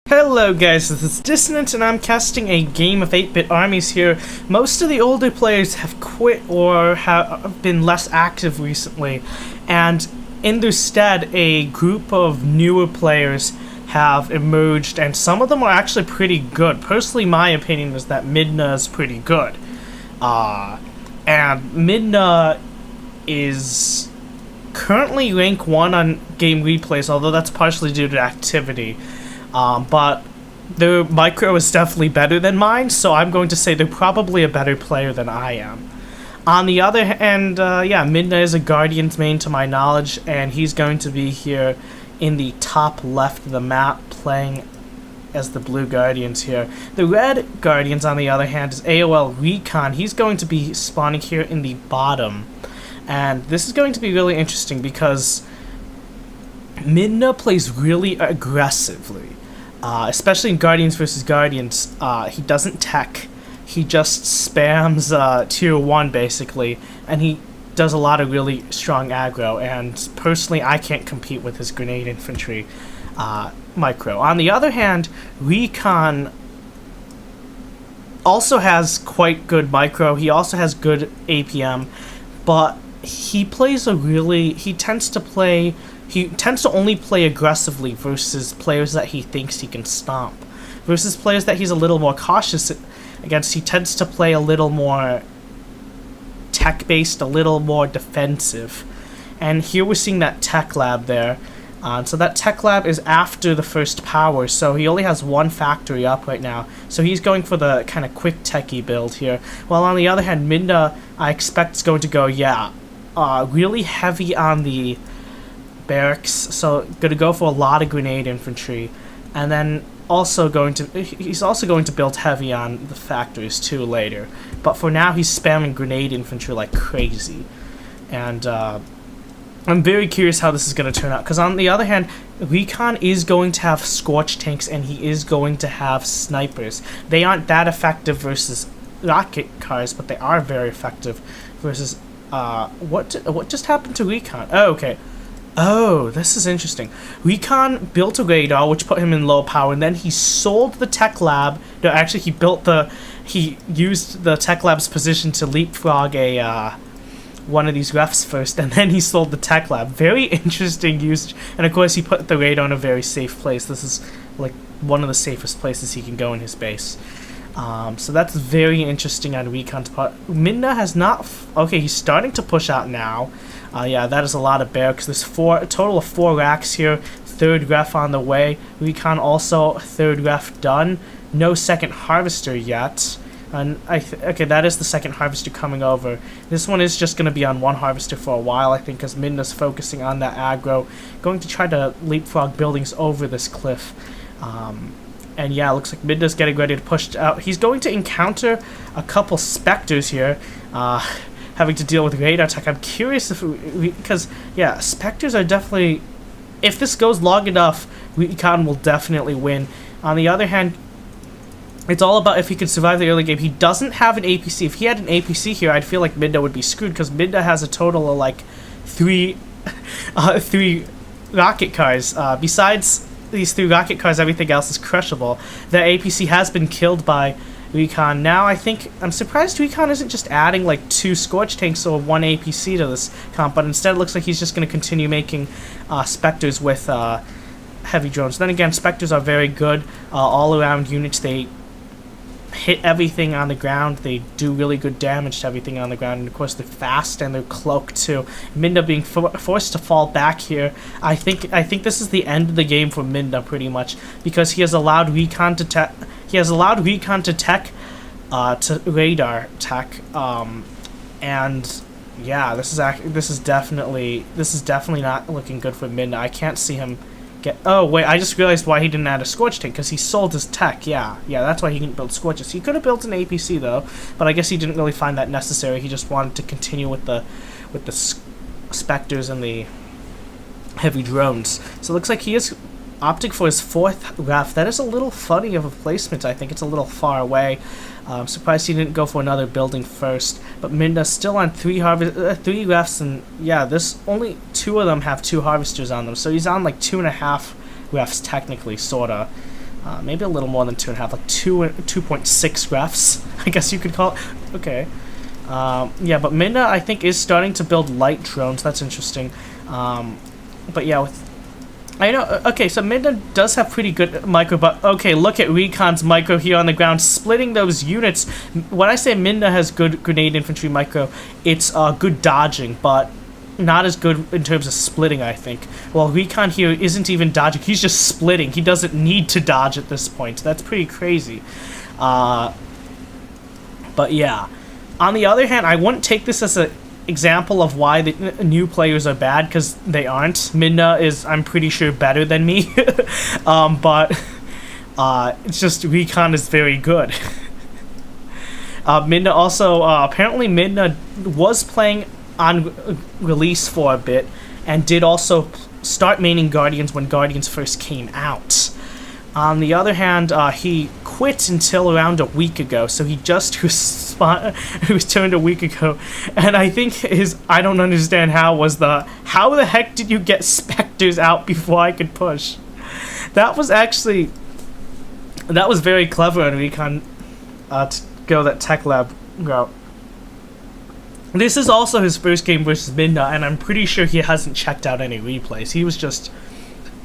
Hello guys, this is Dissonant and I'm casting a game of 8-bit armies here. Most of the older players have quit or have been less active recently, and in their stead a group of newer players have emerged, and some of them are actually pretty good. Personally, my opinion is that Midna is pretty good. And Midna is currently rank 1 on game replays, although that's partially due to activity. But their micro is definitely better than mine, so I'm going to say they're probably a better player than I am. On the other hand, Midna is a Guardian's main to my knowledge, and he's going to be here in the top left of the map playing as the blue Guardians here. The red Guardians, on the other hand, is AOL RecoN. He's going to be spawning here in the bottom. And this is going to be really interesting because Midna plays really aggressively, especially in Guardians versus Guardians. He doesn't tech, he just spams tier 1 basically, and he does a lot of really strong aggro, and personally I can't compete with his grenade infantry micro. On the other hand, RecoN also has quite good micro, he also has good APM, but he tends to only play aggressively versus players that he thinks he can stomp. Versus players that he's a little more cautious against, he tends to play a little more tech-based, a little more defensive. And here we're seeing that tech lab there. So that tech lab is after the first power, so he only has one factory up right now. So he's going for the kind of quick techie build here. While on the other hand, Midna, I expect is going to go, really heavy on the barracks, so gonna go for a lot of grenade infantry, and then he's also going to build heavy on the factories too later. But for now, he's spamming grenade infantry like crazy, and I'm very curious how this is going to turn out. Because on the other hand, RecoN is going to have scorch tanks, and he is going to have snipers. They aren't that effective versus rocket cars, but they are very effective versus what just happened to RecoN? Oh, okay. Oh, this is interesting. RecoN built a radar, which put him in low power, and then he sold the tech lab. No, actually, he used the tech lab's position to leapfrog one of these refs first, and then he sold the tech lab. Very interesting use, and of course, he put the radar in a very safe place. This is like one of the safest places he can go in his base. So that's very interesting on RecoN's part. Midna has not... Okay, he's starting to push out now. That is a lot of barracks. There's a total of 4 racks here. Third ref on the way. RecoN also third ref done. No second harvester yet. And okay, that is the second harvester coming over. This one is just going to be on one harvester for a while, I think, because Midna's focusing on that aggro. Going to try to leapfrog buildings over this cliff. And yeah, it looks like Midna's getting ready to push out. He's going to encounter a couple Spectres here, having to deal with radar tech. I'm curious if because Spectres are definitely, if this goes long enough, RecoN will definitely win. On the other hand, it's all about if he can survive the early game. He doesn't have an APC. If he had an APC here, I'd feel like Midna would be screwed, because Midna has a total of like three rocket cars. Besides these 3 rocket cars, everything else is crushable. The APC has been killed by RecoN. Now I'm surprised RecoN isn't just adding like 2 Scorch tanks or 1 APC to this comp, but instead it looks like he's just going to continue making Spectres with heavy drones. Then again, Spectres are very good all-around units. They hit everything on the ground. They do really good damage to everything on the ground, and of course they're fast and they're cloaked too. Midna being forced to fall back here. I think this is the end of the game for Midna pretty much, because he has allowed RecoN to tech. He has allowed RecoN to tech to radar tech, and yeah, this is definitely not looking good for Midna. I can't see him get... Oh, wait, I just realized why he didn't add a Scorch tank, because he sold his tech. Yeah, that's why he didn't build Scorches. He could have built an APC, though, but I guess he didn't really find that necessary. He just wanted to continue with the Spectres and the heavy drones. So it looks like he is opting for his 4th ref. That is a little funny of a placement. I think it's a little far away. I'm surprised he didn't go for another building first. But Midna's still on 3 refs, and yeah, this only 2 of them have 2 harvesters on them. So he's on like 2.5 refs technically, sorta. Maybe a little more than 2.5, like 2.6 refs, I guess you could call it. Okay. Yeah, but Midna, I think, is starting to build light drones. That's interesting. But yeah, I know. Okay, so Midna does have pretty good micro, but okay, look at RecoN's micro here on the ground, splitting those units. When I say Midna has good grenade infantry micro, it's good dodging, but not as good in terms of splitting, I think. Well, RecoN here isn't even dodging, he's just splitting. He doesn't need to dodge at this point. That's pretty crazy. But yeah. On the other hand, I wouldn't take this as an example of why the new players are bad, because they aren't. Midna is, I'm pretty sure, better than me. But it's just RecoN is very good. Midna also, apparently Midna was playing on release for a bit, and did also start maining Guardians when Guardians first came out. On the other hand, he quit until around a week ago, so he just returned a week ago, and I think his I don't understand how was how the heck did you get Spectres out before I could push? That was very clever on RecoN to go that tech lab route. This is also his first game versus Midna, and I'm pretty sure he hasn't checked out any replays. He was just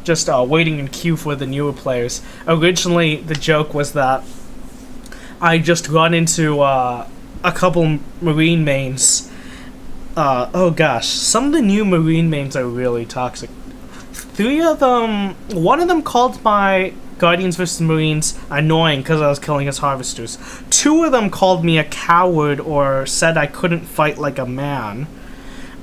waiting in queue for the newer players. Originally, the joke was that I just run into a couple Marine mains. Oh gosh, some of the new Marine mains are really toxic. 3 of them, one of them called my Guardians vs. Marines annoying because I was killing his harvesters. 2 of them called me a coward or said I couldn't fight like a man.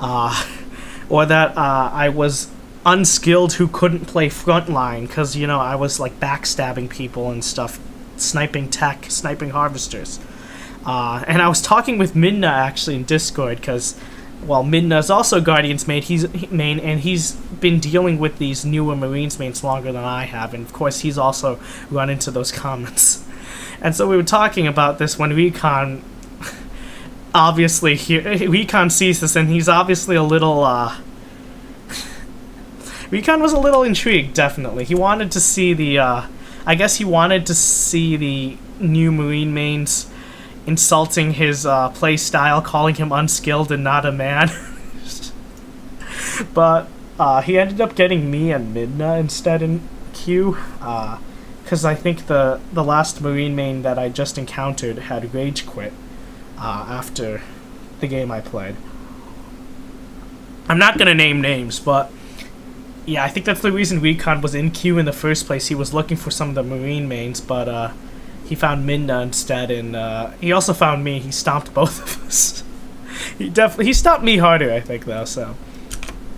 Or that I was unskilled who couldn't play frontline because, you know, I was like backstabbing people and stuff, sniping tech, sniping harvesters. And I was talking with Midna actually in Discord because, well, Midna is also Guardians main, and he's been dealing with these newer Marines mains longer than I have, and of course he's also run into those comments. And so we were talking about this when RecoN obviously RecoN sees this, and he's obviously a little RecoN was a little intrigued, definitely. He wanted to see the I guess he wanted to see the new Marine mains insulting his play style, calling him unskilled and not a man. But he ended up getting me and Midna instead in queue, because I think the last Marine main that I just encountered had rage quit after the game I played. I'm not gonna name names, but yeah, I think that's the reason RecoN was in queue in the first place. He was looking for some of the Marine mains, but he found Midna instead, and he also found me. He stomped both of us. He stomped me harder, I think, though. So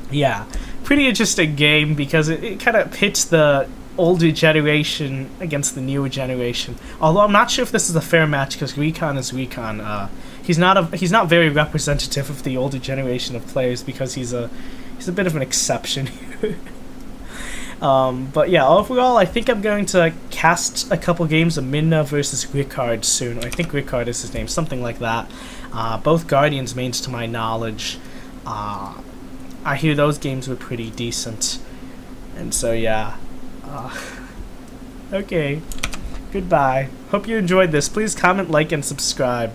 yeah, pretty interesting game because it kind of pits the older generation against the newer generation. Although I'm not sure if this is a fair match because RecoN is RecoN. He's not very representative of the older generation of players because he's a bit of an exception here. But yeah, overall, I think I'm going to cast a couple games of Midna versus RecoN soon. I think RecoN is his name, something like that. Both Guardians mains to my knowledge. I hear those games were pretty decent. And so yeah. Okay. Goodbye. Hope you enjoyed this. Please comment, like, and subscribe.